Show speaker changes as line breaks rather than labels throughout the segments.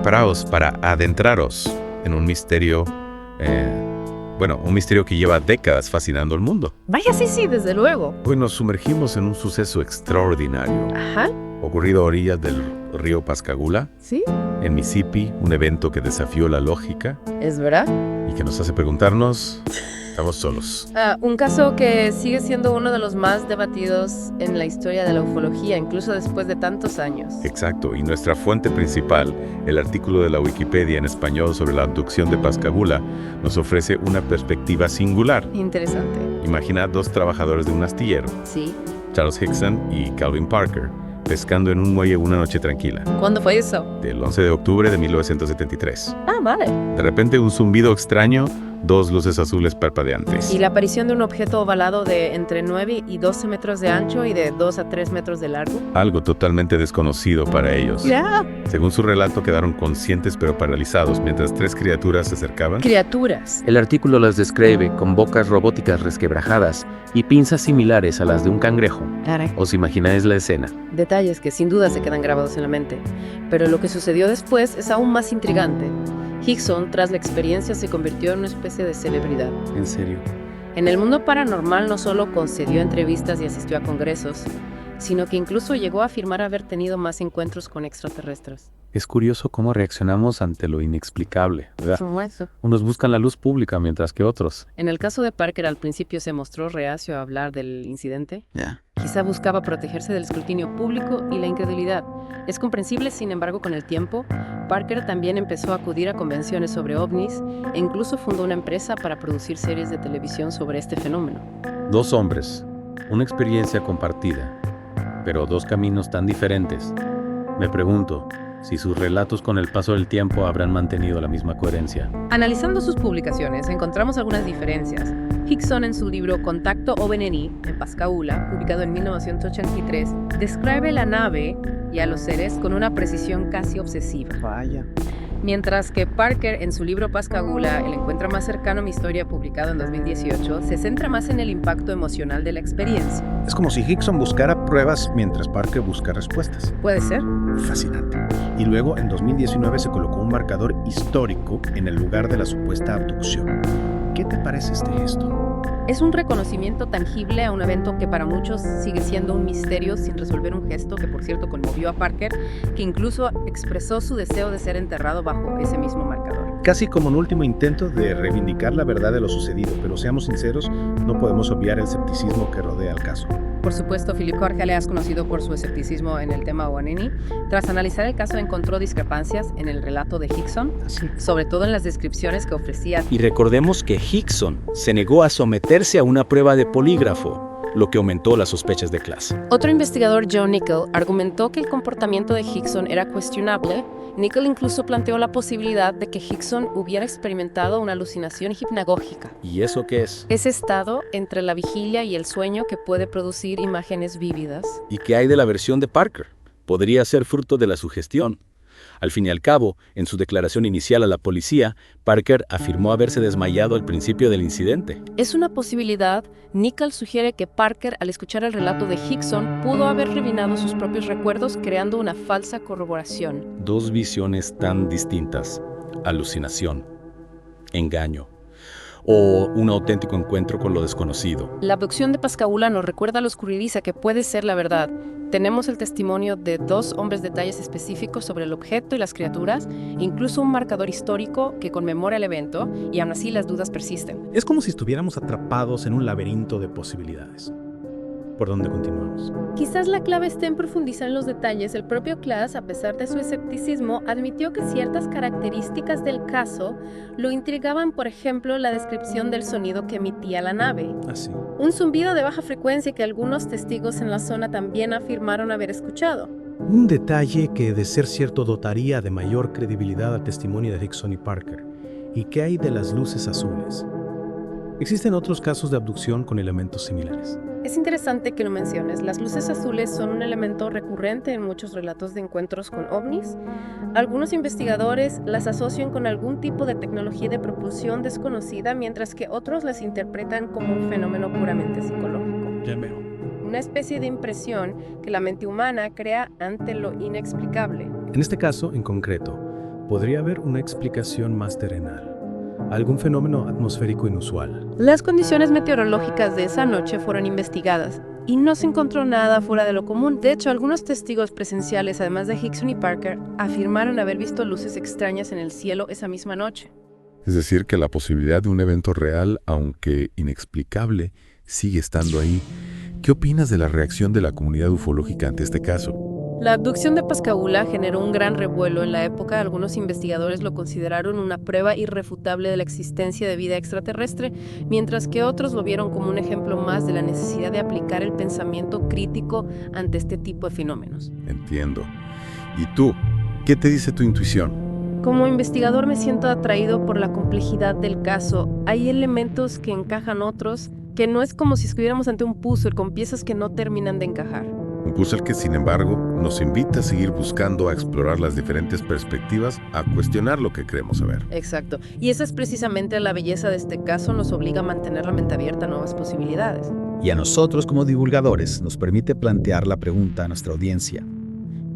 preparados para adentraros en un misterio, un misterio que lleva décadas fascinando al mundo.
Vaya, sí, desde luego.
Hoy nos sumergimos en un suceso extraordinario.
Ajá.
Ocurrido a orillas del río Pascagoula,
Sí.
en Mississippi, un evento que desafió la lógica
¿Es verdad?
y que nos hace preguntarnos, ¿estamos solos?
Un caso que sigue siendo uno de los más debatidos en la historia de la ufología, incluso después de tantos años.
Exacto, y nuestra fuente principal, el artículo de la Wikipedia en español sobre la abducción de Pascagoula, nos ofrece una perspectiva singular.
Interesante.
Imagina dos trabajadores de un astillero,
Sí.
Charles Hickson y Calvin Parker, pescando en un muelle una noche tranquila,
¿Cuándo fue eso?
del 11 de octubre de 1973.
Vale.
De repente un zumbido extraño, dos luces azules parpadeantes.
Y la aparición de un objeto ovalado de entre 9 y 12 metros de ancho y de 2 a 3 metros de largo.
Algo totalmente desconocido para ellos.
Ya.
Según su relato, quedaron conscientes pero paralizados mientras tres criaturas se acercaban.
Criaturas.
El artículo las describe con bocas robóticas resquebrajadas y pinzas similares a las de un cangrejo.
Caray.
¿Os imagináis la escena?
Detalles que sin duda se quedan grabados en la mente. Pero lo que sucedió después es aún más intrigante. Hickson, tras la experiencia, se convirtió en una especie de celebridad.
¿En serio?
En el mundo paranormal no solo concedió entrevistas y asistió a congresos, sino que incluso llegó a afirmar haber tenido más encuentros con extraterrestres.
Es curioso cómo reaccionamos ante lo inexplicable, ¿verdad? Unos buscan la luz pública mientras que otros.
En el caso de Parker, al principio se mostró reacio a hablar del incidente.
Ya.
Quizá buscaba protegerse del escrutinio público y la incredulidad. Es comprensible, sin embargo, con el tiempo, Parker también empezó a acudir a convenciones sobre ovnis e incluso fundó una empresa para producir series de televisión sobre este fenómeno.
Dos hombres, una experiencia compartida, pero dos caminos tan diferentes. Me pregunto si sus relatos con el paso del tiempo habrán mantenido la misma coherencia.
Analizando sus publicaciones, encontramos algunas diferencias. Hickson, en su libro Contacto OVNI en Pascagoula, publicado en 1983, describe la nave y a los seres con una precisión casi obsesiva.
Vaya.
Mientras que Parker, en su libro Pascagoula, el encuentro más cercano a mi historia, publicado en 2018, se centra más en el impacto emocional de la experiencia.
Es como si Hickson buscara pruebas mientras Parker busca respuestas.
¿Puede ser?
Fascinante. Y luego, en 2019, se colocó un marcador histórico en el lugar de la supuesta abducción. ¿Qué te parece este gesto?
Es un reconocimiento tangible a un evento que para muchos sigue siendo un misterio sin resolver, un gesto que, por cierto, conmovió a Parker, que incluso expresó su deseo de ser enterrado bajo ese mismo marcador.
Casi como un último intento de reivindicar la verdad de lo sucedido, pero seamos sinceros, no podemos obviar el escepticismo que rodea el caso.
Por supuesto, Philip Jorge es conocido por su escepticismo en el tema OVNI. Tras analizar el caso, encontró discrepancias en el relato de Hickson, sobre todo en las descripciones que ofrecía.
Y recordemos que Hickson se negó a someterse a una prueba de polígrafo, lo que aumentó las sospechas de clase.
Otro investigador, Joe Nickell, argumentó que el comportamiento de Hickson era cuestionable. Nickell incluso planteó la posibilidad de que Hickson hubiera experimentado una alucinación hipnagógica.
¿Y eso qué es?
Ese estado entre la vigilia y el sueño que puede producir imágenes vívidas.
¿Y qué hay de la versión de Parker? Podría ser fruto de la sugestión. Al fin y al cabo, en su declaración inicial a la policía, Parker afirmó haberse desmayado al principio del incidente.
Es una posibilidad. Nickell sugiere que Parker, al escuchar el relato de Hickson, pudo haber revinado sus propios recuerdos, creando una falsa corroboración.
Dos visiones tan distintas: alucinación, engaño, o un auténtico encuentro con lo desconocido.
La abducción de Pascagoula nos recuerda lo escurridiza que puede ser la verdad. Tenemos el testimonio de dos hombres, detalles específicos sobre el objeto y las criaturas, incluso un marcador histórico que conmemora el evento, y aún así las dudas persisten.
Es como si estuviéramos atrapados en un laberinto de posibilidades. ¿Por dónde continuamos?
Quizás la clave esté en profundizar en los detalles. El propio Klaas, a pesar de su escepticismo, admitió que ciertas características del caso lo intrigaban, por ejemplo, la descripción del sonido que emitía la nave.
Así.
Un zumbido de baja frecuencia que algunos testigos en la zona también afirmaron haber escuchado.
Un detalle que, de ser cierto, dotaría de mayor credibilidad al testimonio de Hickson y Parker. ¿Y qué hay de las luces azules? Existen otros casos de abducción con elementos similares.
Es interesante que lo menciones. Las luces azules son un elemento recurrente en muchos relatos de encuentros con ovnis. Algunos investigadores las asocian con algún tipo de tecnología de propulsión desconocida, mientras que otros las interpretan como un fenómeno puramente psicológico.
Ya veo.
Una especie de impresión que la mente humana crea ante lo inexplicable.
En este caso, en concreto, podría haber una explicación más terrenal, algún fenómeno atmosférico inusual.
Las condiciones meteorológicas de esa noche fueron investigadas y no se encontró nada fuera de lo común. De hecho, algunos testigos presenciales, además de Hickson y Parker, afirmaron haber visto luces extrañas en el cielo esa misma noche.
Es decir, que la posibilidad de un evento real, aunque inexplicable, sigue estando ahí. ¿Qué opinas de la reacción de la comunidad ufológica ante este caso?
La abducción de Pascagoula generó un gran revuelo en la época. Algunos investigadores lo consideraron una prueba irrefutable de la existencia de vida extraterrestre, mientras que otros lo vieron como un ejemplo más de la necesidad de aplicar el pensamiento crítico ante este tipo de fenómenos.
Entiendo. ¿Y tú? ¿Qué te dice tu intuición?
Como investigador me siento atraído por la complejidad del caso. Hay elementos que encajan otros, que no es como si estuviéramos ante un puzzle con piezas que no terminan de encajar.
Un puzzle que, sin embargo, nos invita a seguir buscando, a explorar las diferentes perspectivas, a cuestionar lo que creemos saber.
Exacto. Y esa es precisamente la belleza de este caso, nos obliga a mantener la mente abierta a nuevas posibilidades.
Y a nosotros como divulgadores nos permite plantear la pregunta a nuestra audiencia.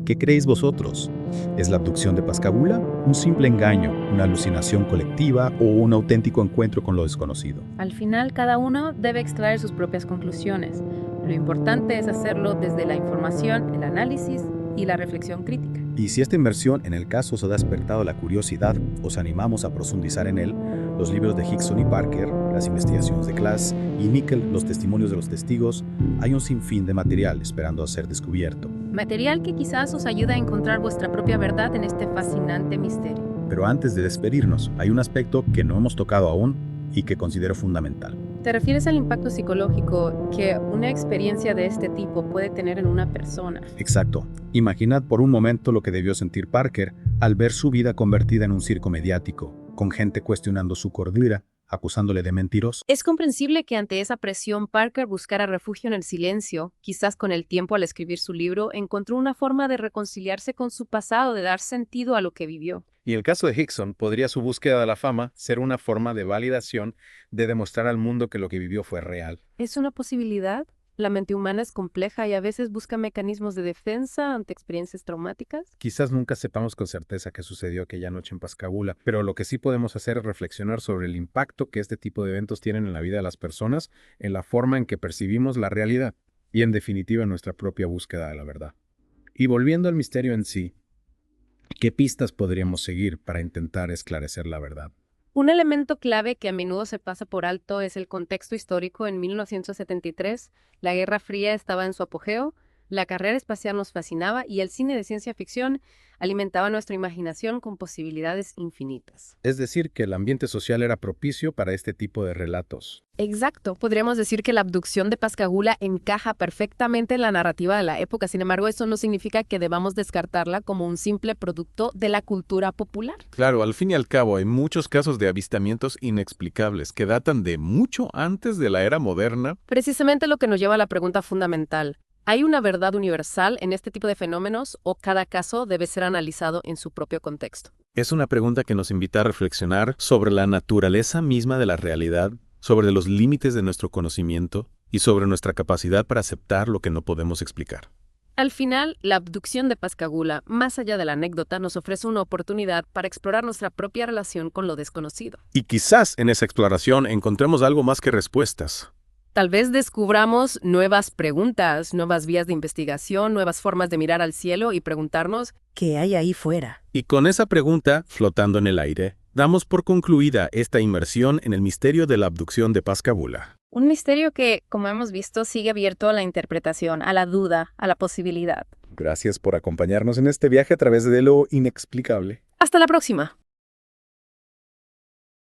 ¿Qué creéis vosotros? ¿Es la abducción de Pascagoula un simple engaño, una alucinación colectiva o un auténtico encuentro con lo desconocido?
Al final, cada uno debe extraer sus propias conclusiones. Lo importante es hacerlo desde la información, el análisis y la reflexión crítica.
Y si esta inmersión en el caso os ha despertado la curiosidad, os animamos a profundizar en él. Los libros de Hickson y Parker, las investigaciones de Klaas y Nickel, los testimonios de los testigos, hay un sinfín de material esperando a ser descubierto.
Material que quizás os ayude a encontrar vuestra propia verdad en este fascinante misterio.
Pero antes de despedirnos, hay un aspecto que no hemos tocado aún y que considero fundamental.
¿Te refieres al impacto psicológico que una experiencia de este tipo puede tener en una persona?
Exacto. Imaginad por un momento lo que debió sentir Parker al ver su vida convertida en un circo mediático, con gente cuestionando su cordura, acusándole de mentiroso.
Es comprensible que ante esa presión Parker buscara refugio en el silencio. Quizás con el tiempo, al escribir su libro, encontró una forma de reconciliarse con su pasado, de dar sentido a lo que vivió.
Y el caso de Hickson, podría su búsqueda de la fama ser una forma de validación, de demostrar al mundo que lo que vivió fue real.
¿Es una posibilidad? La mente humana es compleja y a veces busca mecanismos de defensa ante experiencias traumáticas.
Quizás nunca sepamos con certeza qué sucedió aquella noche en Pascagoula, pero lo que sí podemos hacer es reflexionar sobre el impacto que este tipo de eventos tienen en la vida de las personas, en la forma en que percibimos la realidad y, en definitiva, en nuestra propia búsqueda de la verdad. Y volviendo al misterio en sí, ¿qué pistas podríamos seguir para intentar esclarecer la verdad?
Un elemento clave que a menudo se pasa por alto es el contexto histórico. En 1973, la Guerra Fría estaba en su apogeo, la carrera espacial nos fascinaba y el cine de ciencia ficción alimentaba nuestra imaginación con posibilidades infinitas.
Es decir, que el ambiente social era propicio para este tipo de relatos.
Exacto. Podríamos decir que la abducción de Pascagoula encaja perfectamente en la narrativa de la época. Sin embargo, eso no significa que debamos descartarla como un simple producto de la cultura popular.
Claro, al fin y al cabo hay muchos casos de avistamientos inexplicables que datan de mucho antes de la era moderna.
Precisamente lo que nos lleva a la pregunta fundamental. ¿Hay una verdad universal en este tipo de fenómenos o cada caso debe ser analizado en su propio contexto?
Es una pregunta que nos invita a reflexionar sobre la naturaleza misma de la realidad, sobre los límites de nuestro conocimiento y sobre nuestra capacidad para aceptar lo que no podemos explicar.
Al final, la abducción de Pascagoula, más allá de la anécdota, nos ofrece una oportunidad para explorar nuestra propia relación con lo desconocido.
Y quizás en esa exploración encontremos algo más que respuestas.
Tal vez descubramos nuevas preguntas, nuevas vías de investigación, nuevas formas de mirar al cielo y preguntarnos ¿qué hay ahí fuera?
Y con esa pregunta, flotando en el aire, damos por concluida esta inmersión en el misterio de la abducción de Pascagoula.
Un misterio que, como hemos visto, sigue abierto a la interpretación, a la duda, a la posibilidad.
Gracias por acompañarnos en este viaje a través de lo inexplicable.
Hasta la próxima.